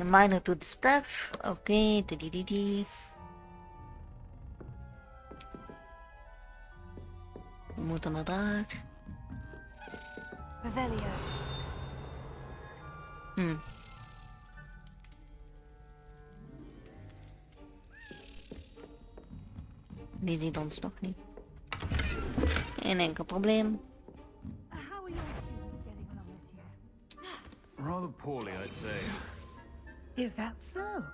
The miner doet de stuff. Oké, We moeten naar daar. Revelio. Die ziet ons toch niet. Geen enkel probleem. How are your students getting along this year? Rather poorly, I'd say. Is that so?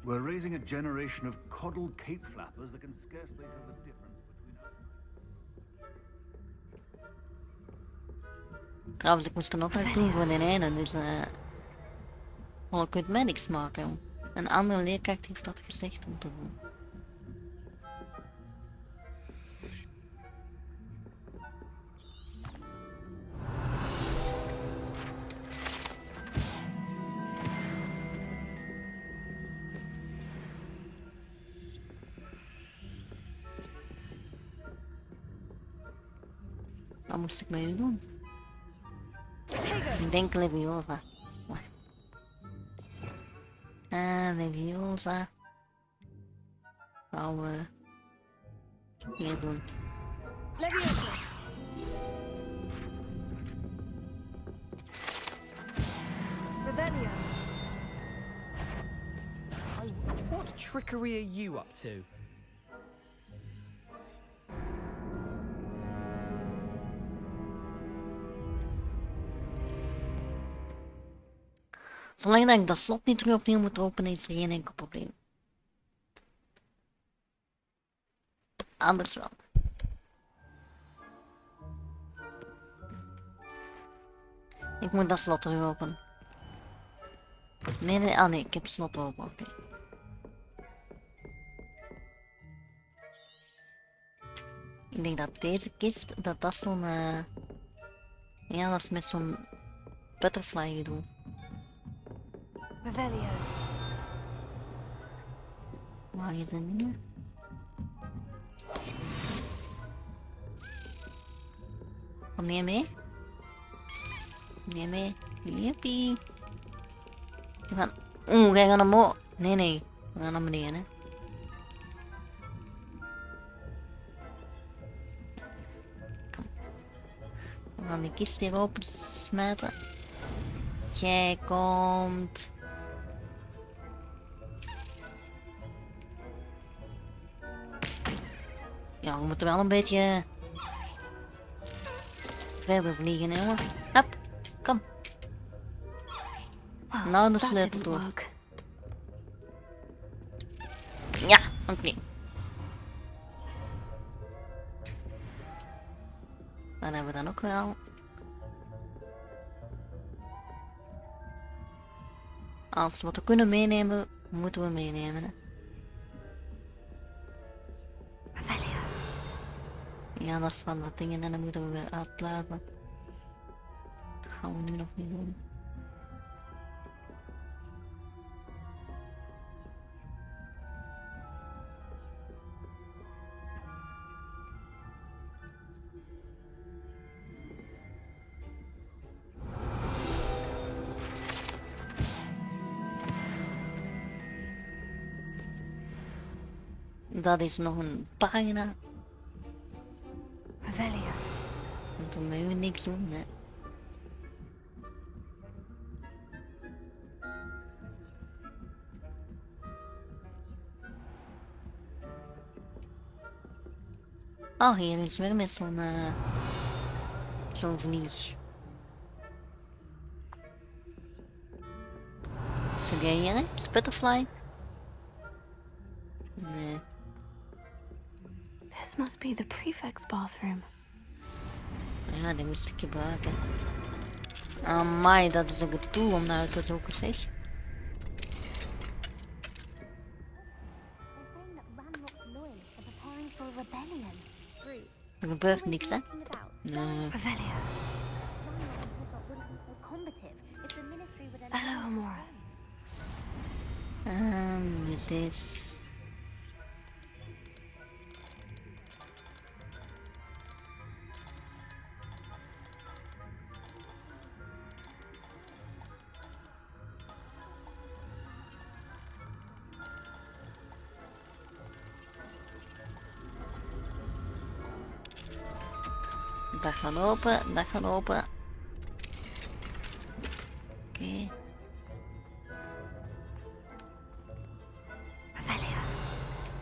We're raising a generation of coddled cape flappers that can scarcely tell the difference between us. Trouwens, ik moest er nog wat doen voor de ene, dus ik medics maken. Een andere leerkracht heeft dat gezegd om te doen. Wat moest ik met u doen? Ik denk Leviosa. Leviosa. Gaan we hier doen. Leviosa. Revelio. What trickery are you up to? Zolang dat ik dat slot niet terug opnieuw moet openen, is er geen enkel probleem. Anders wel. Ik moet dat slot terug openen. Nee, nee, ik heb het slot open, oké. Ik denk dat deze kist, dat zo'n... ja, dat is met zo'n butterfly gedoe. Revelio. Waar is het dingen? Kom je mee? Kom je mee? Jippie. We gaan... wij gaan omhoog. Nee. We gaan naar beneden, hè. Kom. We gaan die kist hier open smijten. Jij komt... Ja, we moeten wel een beetje... verder vliegen, hè, jongen. Hop, kom. Nou, de sleutel door. Ja, oké. Dan hebben we dan ook wel. Als we wat we kunnen meenemen, moeten we meenemen, hè. Ja, dat is van dat dingen en dan moeten we weer uitblazen. Dat gaan we nu nog niet doen. Dat is nog een pagina. Revelio. Moeten we niks doen, hè. Oh, hier is weer met zo'n vlies. Zit jij hier, hè? Butterfly? Nee. This must be the prefect's bathroom. Ja, die moest ik gebruiken. Amai, dat is een gedoe om naar uit te zoeken, zeg. Er gebeurt niks, hè? Nee. Revelio. Hello, Amora. Is this... Dat gaat open, dat gaat open. Oké.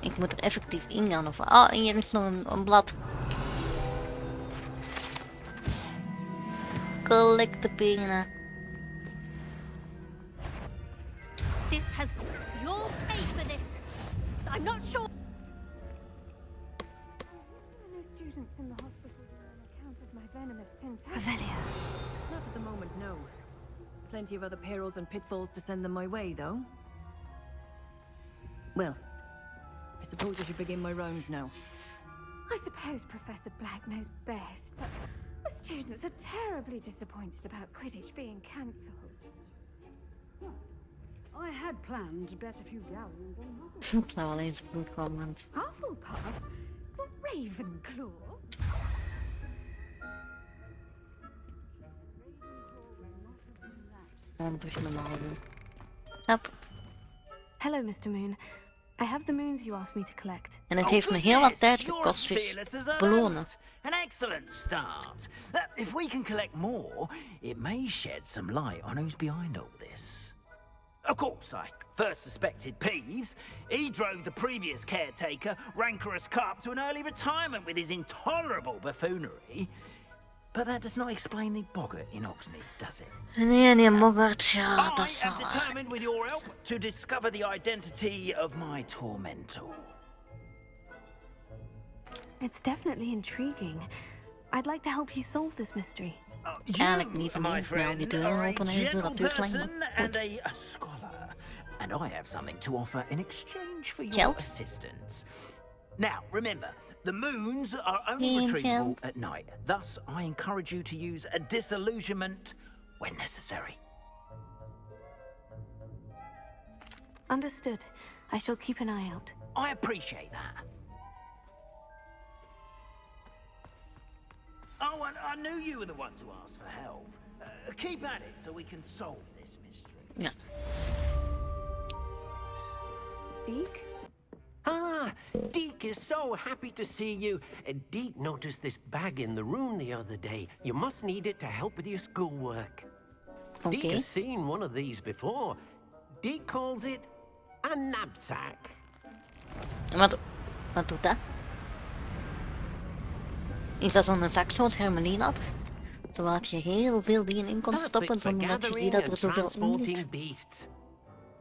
Ik moet er effectief in gaan of... Oh, en hier is nog een blad. Collect de penen. This has. You'll pay for this. I'm not sure. No students in the hospital on account of my venomous tentacle. Not at the moment, no. Plenty of other perils and pitfalls to send them my way, though. Well, I suppose I should begin my rounds now. I suppose Professor Black knows best, but the students are terribly disappointed about Quidditch being cancelled. I had planned to bet a few galleons on Hogwarts. Het zou wel eens goed komen. Hufflepuff? The Ravenclaw? Gewoon terug normaal doen. Hop. Hello, Mr. Moon. I have the moons you asked me to collect. En het heeft me heel wat tijd gekost, dus belonen. An excellent start. If we can collect more, it may shed some light on who's behind all this. Of course, I first suspected Peeves. He drove the previous caretaker, Rancorous Carp, to an early retirement with his intolerable buffoonery. But that does not explain the boggart in Hogsmeade, does it? Nee, Boggart, ja, dat I is am wel... determined with your help to discover the identity of my tormentor. It's definitely intriguing. I'd like to help you solve this mystery. Eigenlijk niet, my nee. friend, Die deuren are a openen en zo, gentle dat duurt lang, person maar and goed. a scholar. And I have something to offer in exchange for your Geld? assistance. Now, remember, the moons are only Geen retrievable geld. at night. Thus, I encourage you to use a disillusionment when necessary. Understood. I shall keep an eye out. I appreciate that. Oh, and I knew you were the one to ask for help. Keep at it so we can solve this mystery. Ja. Deke? Ah, Deke is so happy to see you. Deke noticed this bag in the room the other day. You must need it to help with your schoolwork. Deke Oké. has seen one of these before. Deke calls it a napzak. Wat doet dat? Is dat zo'n zak zoals Hermeline had? Zodat je heel veel dingen in kon stoppen Perfect for zonder dat je ziet gathering dat er and zoveel in transporting zit. beasts.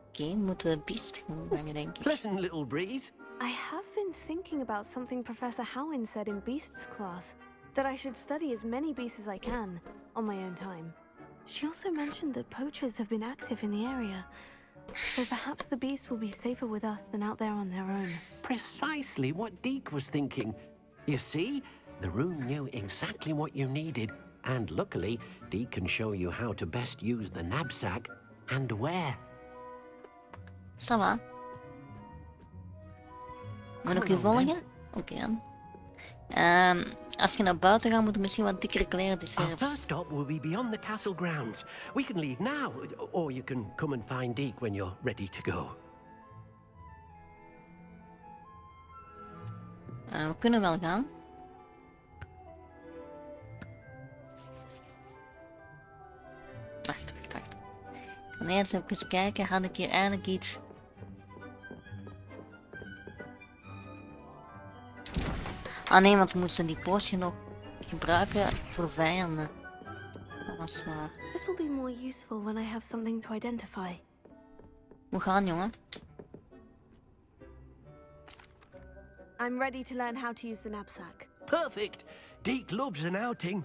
Oké, moeten we beest gaan brengen, denk ik. Pleasant little breeze. I have been thinking about something Professor Howin said in Beasts class. That I should study as many beasts as I can, on my own time. She also mentioned that poachers have been active in the area. So perhaps the beasts will be safer with us than out there on their own. Precisely what Deke was thinking. You see, the room knew exactly what you needed, and luckily, Deke can show you how to best use the knapsack and where. Ça va. Moet ik u volgen? Oké dan. Als je naar buiten gaat, moet je misschien wat dikkere kleren Our deserves. first stop will be beyond the castle grounds. We can leave now, or you can come and find Deke when you're ready to go. We kunnen wel gaan. Wacht. Ik ga eerst even kijken, had ik hier eigenlijk iets... Ah nee, want we moesten die poosje nog gebruiken voor vijanden. Dat was waar. This will be more useful when I have something to identify. We gaan, jongen. I'm ready to learn how to use the knapsack. Perfect. Deke loves an outing.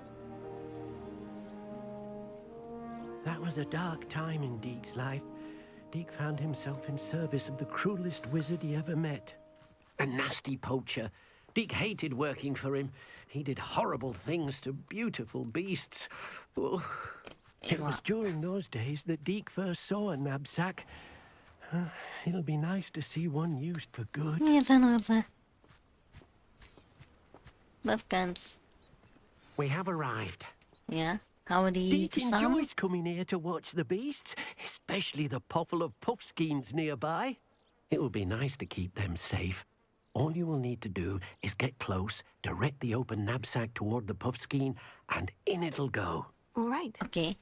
That was a dark time in Deke's life. Deke found himself in service of the cruelest wizard he ever met. A nasty poacher. Deke hated working for him. He did horrible things to beautiful beasts. Oh. It was during those days that Deke first saw a knapsack. It'll be nice to see one used for good. Hier zijn er ze. Buffkans. We have arrived. Ja, gaan we die Deke samen? enjoys coming here to watch the beasts, especially the potful of puffskeins nearby. It will be nice to keep them safe. All you will need to do is get close, direct the open knapsack toward the puffskein, and in it'll go. All right. Oké.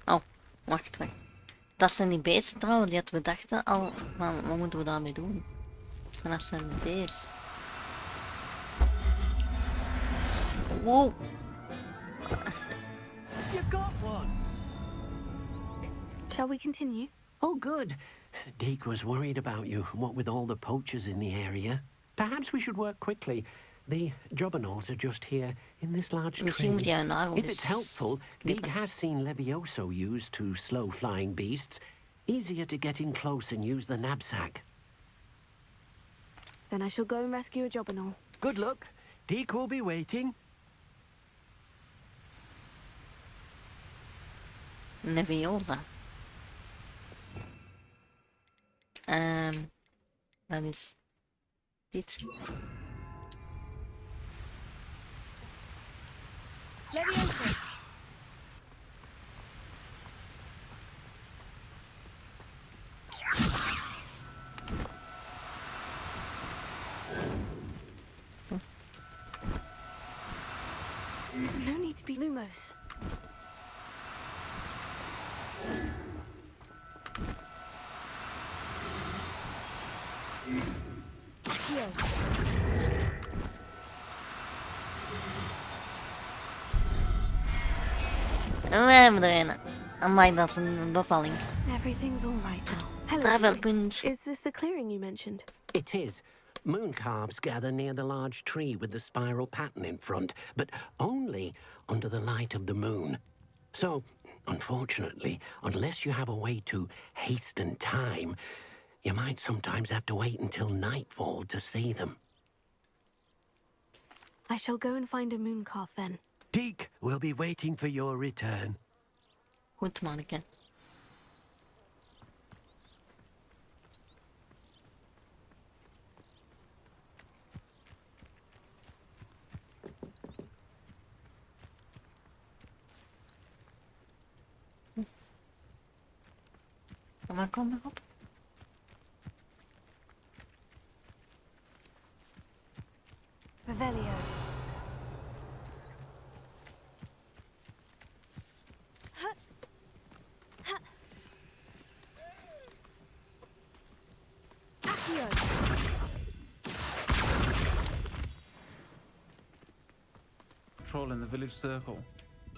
Oh, wacht. Dat zijn die beesten trouwens, die hadden we dachten al. Maar wat moeten we daarmee doen? En dat zijn deze. Wow. You got one! Shall we continue? Oh, good. Deke was worried about you, what with all the poachers in the area. Perhaps we should work quickly. The jobberknolls are just here in this large Misschien moet tree. jij een nagel If it's helpful, Deke has seen Levioso used to slow flying beasts. Easier to get in close and use the knapsack. Then I shall go and rescue a jobberknoll. Good luck. Deke will be waiting. Leviosa. Dat is dit. Leviosa! No need to be Lumos. Here. En we hebben er een. Amai, dat is een bevalling. Everything's all right now. Hello. Travelpunt. Is this the clearing you mentioned? It is. Moon calves gather near the large tree with the spiral pattern in front, but only under the light of the moon. So, unfortunately, unless you have a way to hasten time, you might sometimes have to wait until nightfall to see them. I shall go and find a moon calf then. Deke will be waiting for your return. Goed, manneke. Maar kom maar op. Revelio. Accio. Patrol in the village circle.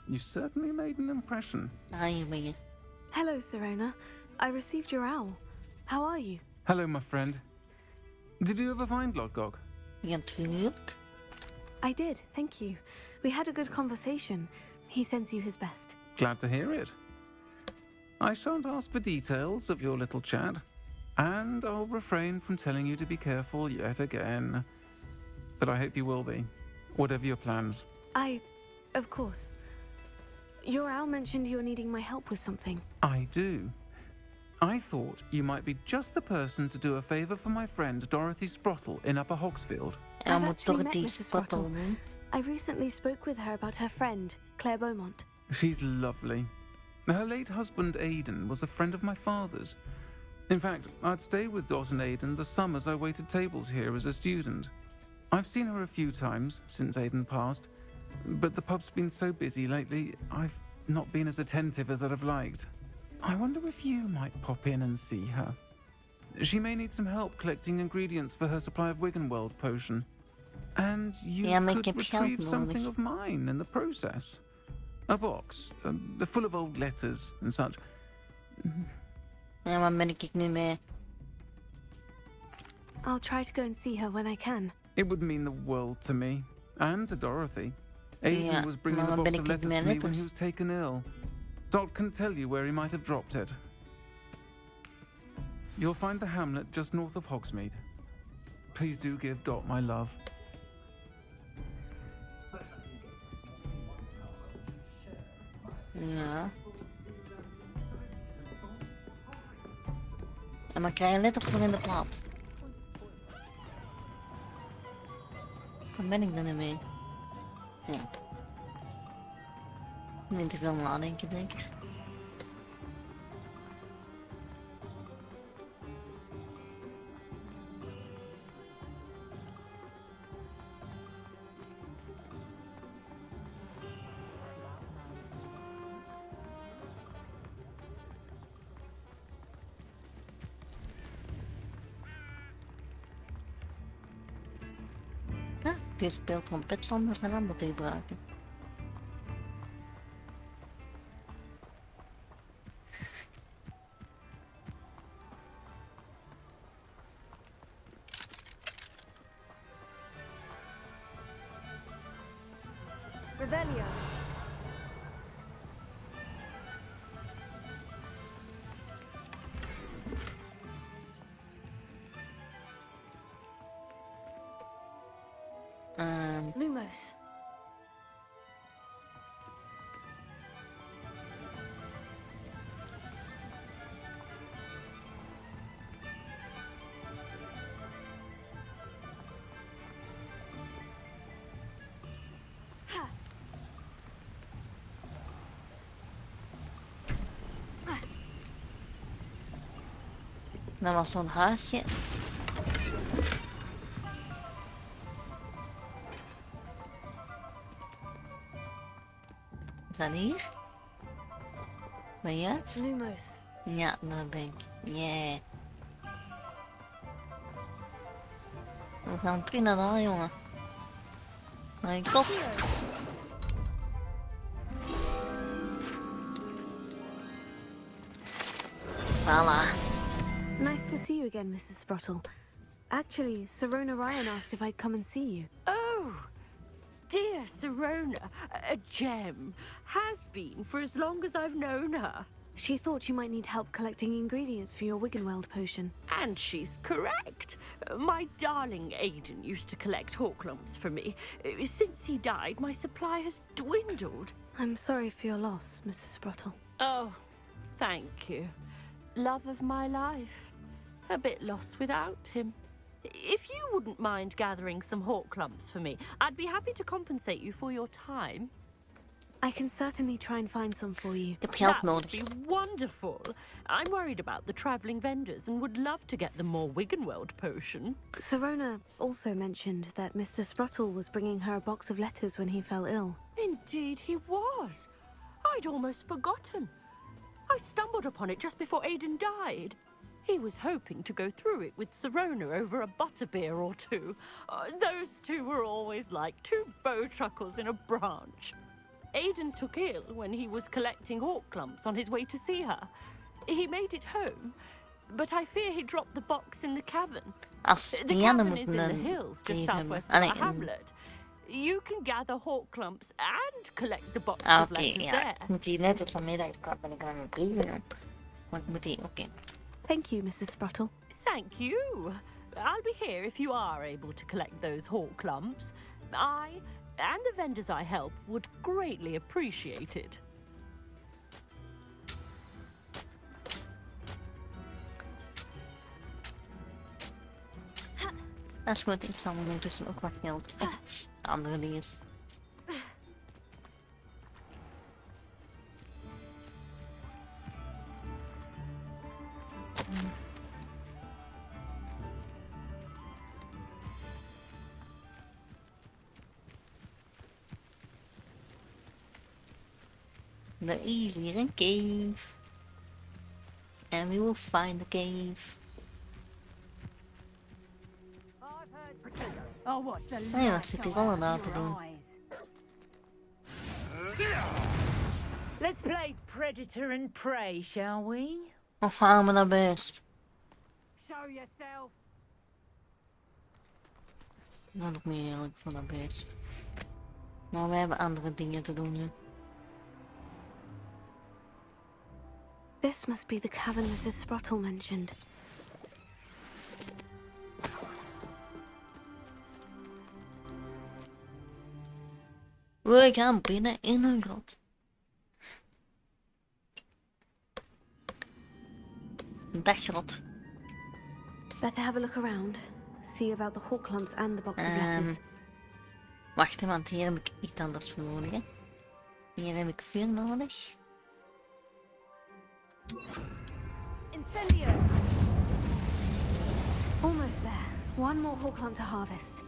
You certainly made an impression. Hier ben je. Hello, Serona. I received your owl. How are you? Hello, my friend. Did you ever find Lodgok? Ja, natuurlijk. I did, thank you. We had a good conversation. He sends you his best. Glad to hear it. I shan't ask for details of your little chat, and I'll refrain from telling you to be careful yet again. But I hope you will be, whatever your plans. Of course. Your owl mentioned you're needing my help with something. I do. I thought you might be just the person to do a favour for my friend Dorothy Sprottle in Upper Hogsfield. Ja, I've moet actually toch met die Mrs. spottel Sprottle. doen. I recently spoke with her about her friend, Claire Beaumont. She's lovely. Her late husband Aidan was a friend of my father's. In fact, I'd stay with Dot and Aidan the summers I waited tables here as a student. I've seen her a few times since Aidan passed, but the pub's been so busy lately, I've not been as attentive as I'd have liked. I wonder if you might pop in and see her. She may need some help collecting ingredients for her supply of Wiggenweld potion. And you Ja, maar ik could heb geld retrieve something nodig. of mine in the process. A box, full of old letters and such. Ja, waar ben ik nu mee? I'll try to go and see her when I can. It would mean the world to me, and to Dorothy. Aidan Ja, was bringing maar the waar box ben of ik letters met to me when letters? he was taken ill. Dot can tell you where he might have dropped it. You'll find the hamlet just north of Hogsmeade. Please do give Dot my love. Ja. En maar krijg je letters nog in de plaat. Waar ben ik dan mee? Ja. Niet te veel nadenken, zeker. Die speelt trompet zonder zijn handen te gebruiken. Revelio. Lumos. Dat was zo'n huisje. Is dat hier? Ben je het? Lumos. Ja, daar ben ik. Yeah. We gaan terug naar daar, jongen. Nee, tot. Voilà. Nice to see you again, Mrs. Sprottle. Actually, Sirona Ryan asked if I'd come and see you. Oh, dear Sirona, a gem. Has been for as long as I've known her. She thought you might need help collecting ingredients for your Wiggenweld potion. And she's correct. My darling Aiden used to collect hawk lumps for me. Since he died, my supply has dwindled. I'm sorry for your loss, Mrs. Sprottle. Oh, thank you. Love of my life. A bit lost without him. If you wouldn't mind gathering some hawk lumps for me, I'd be happy to compensate you for your time. I can certainly try and find some for you. That would be wonderful. I'm worried about the travelling vendors and would love to get them more Wiggenweld potion. Sirona also mentioned that Mr. Sprottle was bringing her a box of letters when he fell ill. Indeed he was. I'd almost forgotten. I stumbled upon it just before Aiden died. He was hoping to go through it with Sirona over a butterbeer or two. Those two were always like two bowtruckles in a branch. Aiden took ill when he was collecting hawk lumps on his way to see her. He made it home, but I fear he dropped the box in the cavern. The cavern is in the hills just southwest of our hamlet. You can gather hawk lumps and collect the box of letters there. Moet die letters vanmiddag ben ik aan het brieven. Maar ik moet die, oké. Thank you, Mrs. Sprottle. Thank you. I'll be here if you are able to collect those hawk lumps. I and the vendors I help would greatly appreciate it. Dat is goed, ik zal ondertussen ook wat geld op andere dingen. There is here a cave, and we will find the cave. Oh, what's the Nou ja, zit hier allemaal te doen. Let's play predator and prey, shall we? Of gaan we naar best? Show yourself. Nou, nog meer eerlijk voor naar best. Maar we hebben andere dingen te doen nu. This must be the cavern Mrs. Sprottle mentioned. We gaan binnen in een grot. Een daggrot. Better have a look around. See about the hawk lumps and the box of letters. Wacht, hè, want hier heb ik iets anders voor nodig. Hè. Hier heb ik vuur nodig. Incendio! Almost there. One more hawklump to harvest.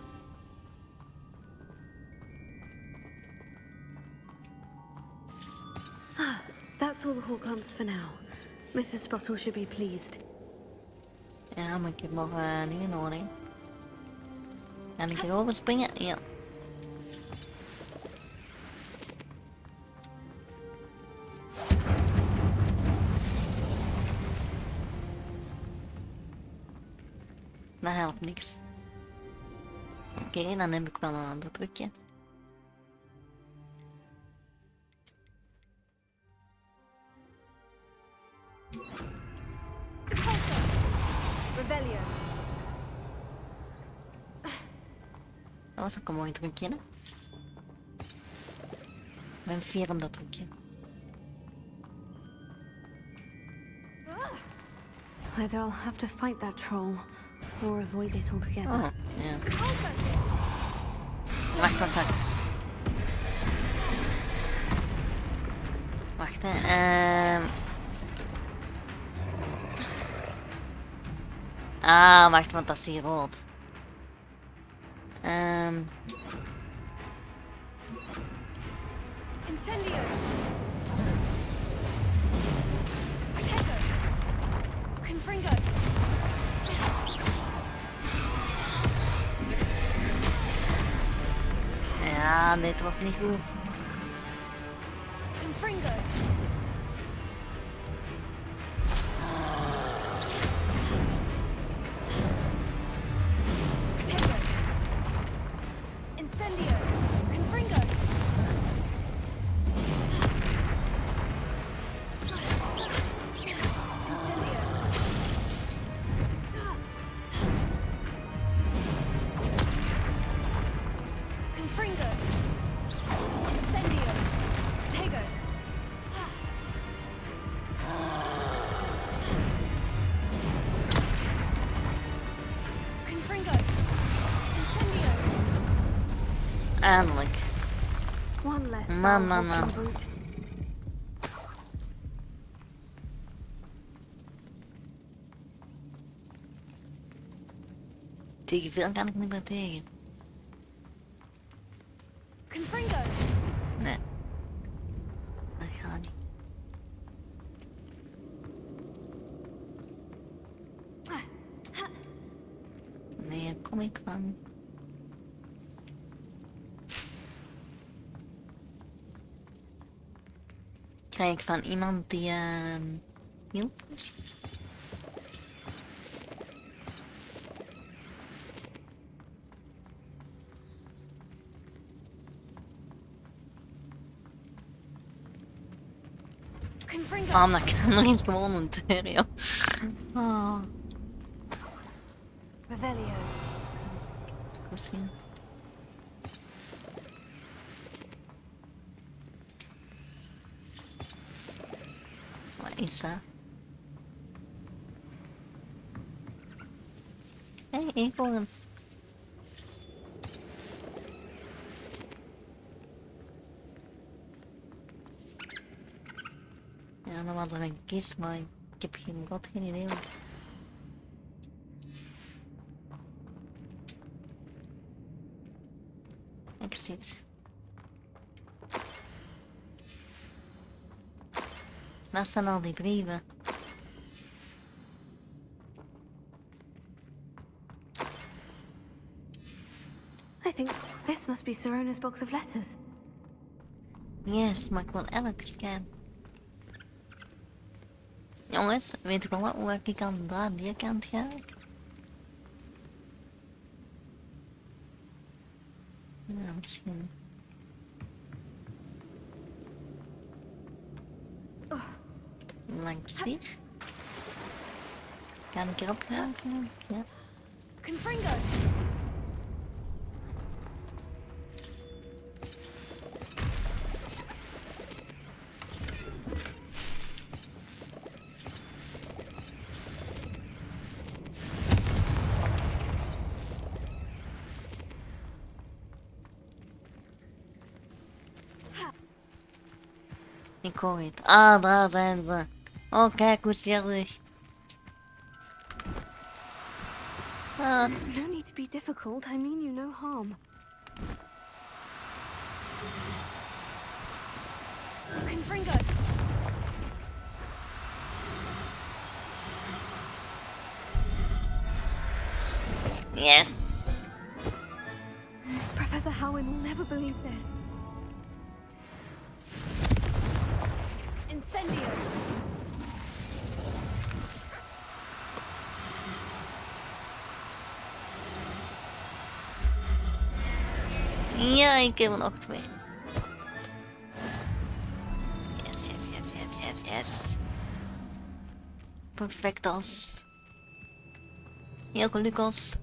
That's all the hawklumps for now. Mrs. Spottle should be pleased. Ja, maar ik heb nog dingen nodig. Kan ik erover springen? Ja. Dat helpt niks. Oké, dan heb ik wel een ander trucje. Revelio. Dat was ook een mooi trucje, hè? Mijn vierende trucje. Either I'll have to fight that troll, or avoid it altogether. Oh, ja. Wacht, wacht, wacht. Wacht, hè. Ah, wacht, want dat is hier rood. Incendio! Protego! Confringo! Ja, dit wordt niet goed. Confringo! Protego! Incendio! Confringo! Incendio! Confringo! Incendio! Protego! Confringo! Incendio! Eindelijk. One less Man, foul man, man. hawking brute. Tegen veel kan ik niet meer tegen. Confringo! Nee. Dat gaat niet. Nee, daar kom ik van. Krijg ik van iemand die hielp? Confringo! Oh, maar ik kan nog niet gewoon een deur, joh. Oh, Revelio. misschien. Wat is dat? Hé, hey, eekhoorns. Ja, dan was er een kist, maar ik heb geen idee wat. Ik zie het. Waar staan al die brieven? I think this must be Sirona's box of letters. Yes, maar ik wil elke scan. Jongens, weet ik wel wat, hoe ik aan daar die kant ga? Ja, misschien. Langs hier. Kan ik erop gaan? Ja. Confringo! Ik hoor het. Ah, daar zijn ze. Oh, kijk hoe zielig. Ah, No need to be difficult. I mean you no harm. Confringo! yes. Professor Howin will never believe this. Incendio! Ja, ik heb er nog 2. Yes, yes, yes, yes, yes, yes. Perfectos. Heel gelukkig.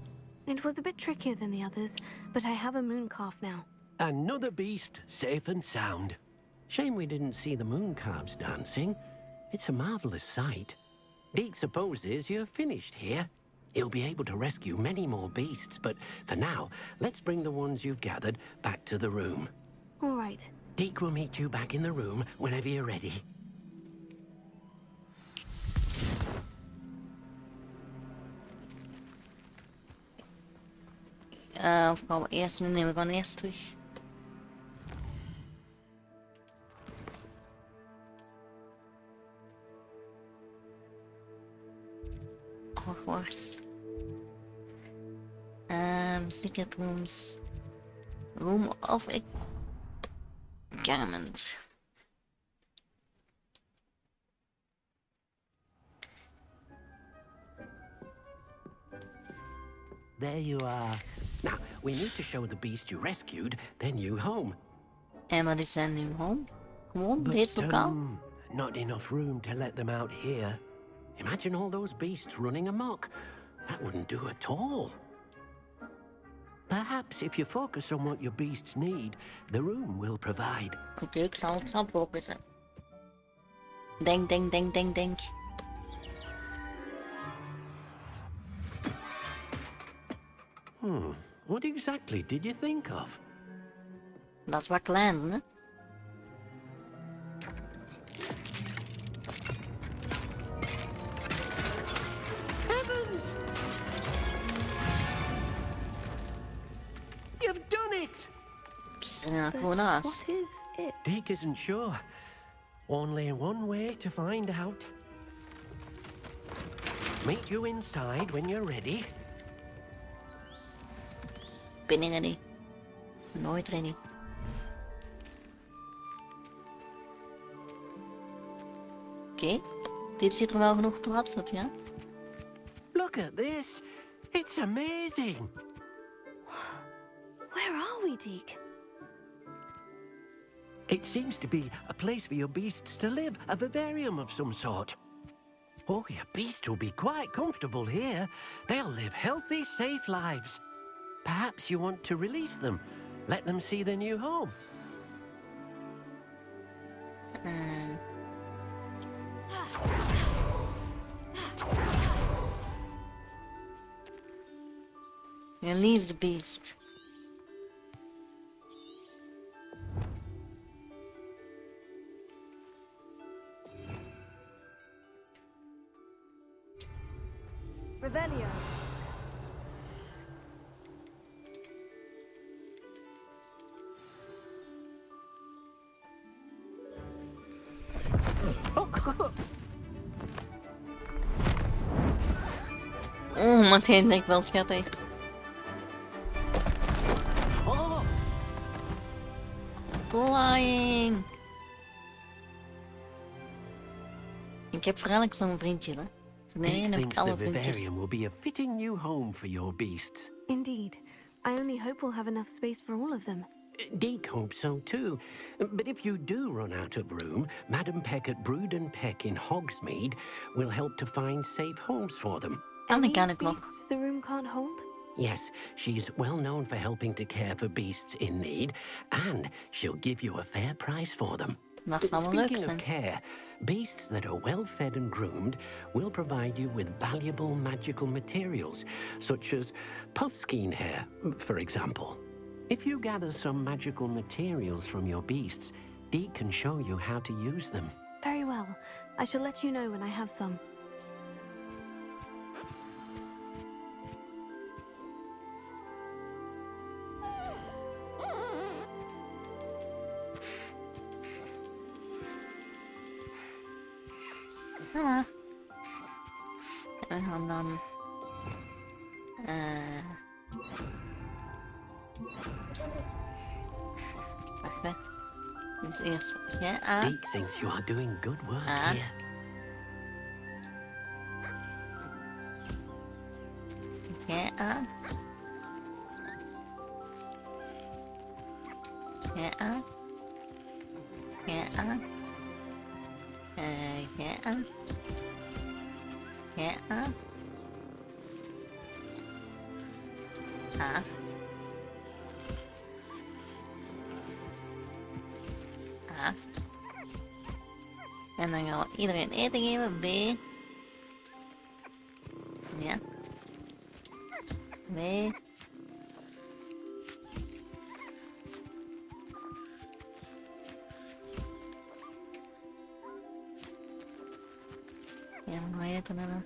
It was a bit trickier than the others, but I have a moon calf now. Another beast, safe and sound. Shame we didn't see the moon calves dancing. It's a marvelous sight. Deke supposes you're finished here. He'll be able to rescue many more beasts, but for now, let's bring the ones you've gathered back to the room. All right. Deke will meet you back in the room whenever you're ready. Of gaan we eerst nu nemen, we gaan eerst terug. Hogwarts. Secret rooms. Room of Garments. There you are. Now, we need to show the beast you rescued their new home. En wat is zijn new home? Gewoon, deze lokaal? Not enough room to let them out here. Imagine all those beasts running amok. That wouldn't do at all. Perhaps if you focus on what your beasts need, the room will provide. Oké, ik zal focussen. Denk, denk, denk, denk, denk. What exactly did you think of? Dat is wat klein, hè? Heavens! You've done it! Gewoon naast. What is it? Deke isn't sure. Only one way to find out. Meet you inside when you're ready. Ben ik ready? Nooit ready. Oké, dit ziet er wel genoeg plaats op, ja? Look at this. It's amazing. Where are we, Deke? It seems to be a place for your beasts to live, a vivarium of some sort. Oh, your beasts will be quite comfortable here. They'll live healthy, safe lives. Perhaps you want to release them, let them see their new home. Release the beast. Revelio. Maar het lijkt wel schattig. Flying! Ik heb vooral zo'n vriendje, hè. Nee, Deke dan heb thinks ik alle the vriendjes. vivarium will be a fitting new home for your beasts. Indeed. I only hope we'll have enough space for all of them. Deke hopes so too. But if you do run out of room, Madam Peck at Brood and Peck in Hogsmeade will help to find safe homes for them. Kan ik nog. Beasts the room can't hold? Yes, she's well known for helping to care for beasts in need, and she'll give you a fair price for them. Dat zou wel leuk Speaking of zijn. care, beasts that are well fed and groomed will provide you with valuable magical materials, such as puffskein hair, for example. If you gather some magical materials from your beasts, Deke can show you how to use them. Very well. I shall let you know when I have some. Ah. We gaan dan... Wacht hè. Dus eerst jij aan. Deke thinks you are doing good work Ah. here. Jij aan. Jij aan. Jij aan. Jij aan. Jij aan. Ah. Ah. En dan gaan we iedereen eten geven. B. Ja. B. Ja, dan ga je eten dan.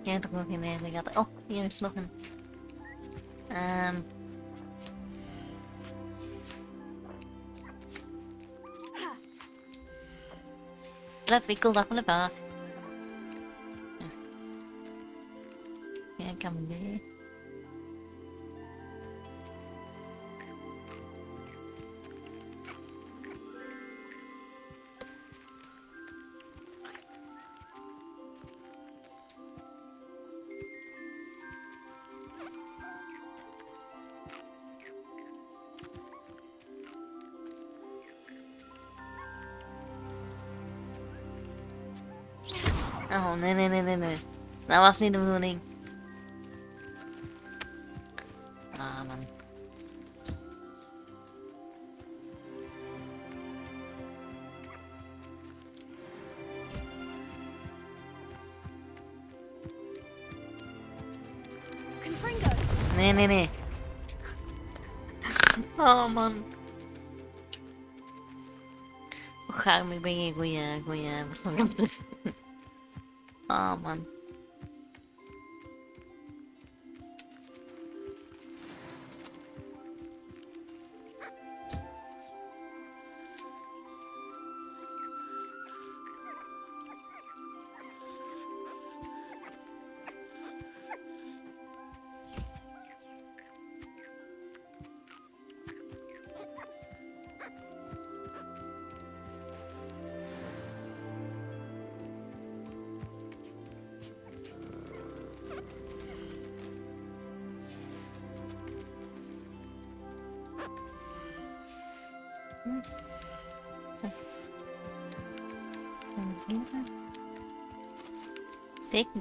Jij hebt er nog in deze gaten. Oh, hier is nog een. Klep, ik wil dat van de baar. Jij kan mee. Oh, nee. Dat was niet de bedoeling. Ah, man. Nee. Oh, man. Hoe ga ik ben je goeie verstand. Oh, man.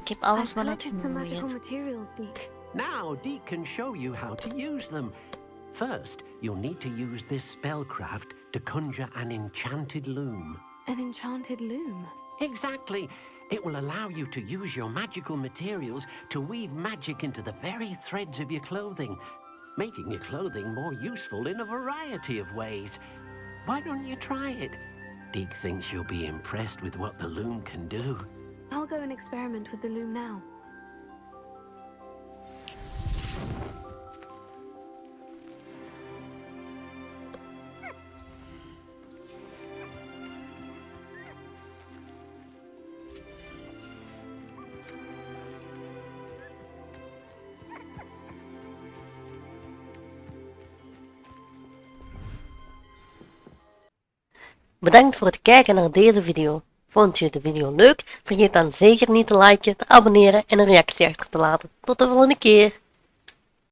Ik heb alles wat ik collected some magical materials, Deke. Now Deke can show you how to use them. First, you'll need to use this spellcraft to conjure an enchanted loom. An enchanted loom? Exactly. It will allow you to use your magical materials to weave magic into the very threads of your clothing, making your clothing more useful in a variety of ways. Why don't you try it? Deke thinks you'll be impressed with what the loom can do. I'll go and experiment with the loom now. Bedankt voor het kijken naar deze video. Vond je de video leuk? Vergeet dan zeker niet te liken, te abonneren en een reactie achter te laten. Tot de volgende keer!